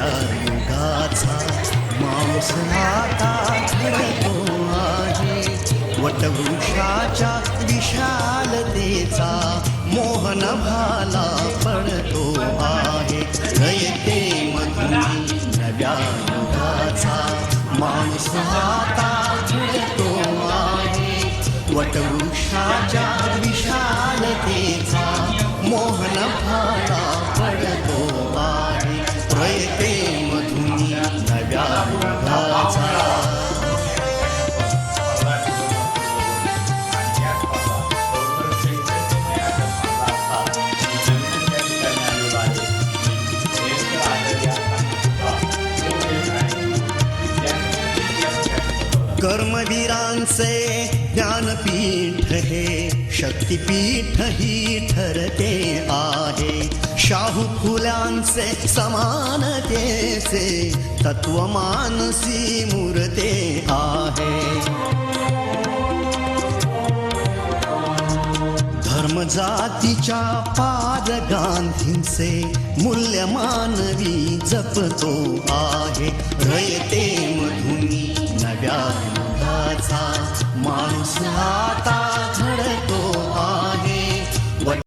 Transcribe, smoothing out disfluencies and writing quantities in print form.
नव्या युगाचा माणूस आता घडतो आहे. वटवृक्षाच्या विशालतेचा मोहन भाला पडतो आहे. रयते मधुनी नव्या युगाचा माणूस आता घडतो आहे. वटवृक्षाच्या विशालतेचा मोहन भाला पडतो आहे. रयते मधुनी नव्या युगाचा. कर्मवीरांचे ज्ञानपीठ हे शक्तिपीठ ही ठरते आहे. शाहू फुल्यांचे समानतेचे तत्वमानसी मूर्ते आहे. धर्म जातीच्या पाद गांधींचे मूल्य मानवी जपतो आहे. रयते मधुनी नव्या युगाचा माणूस आता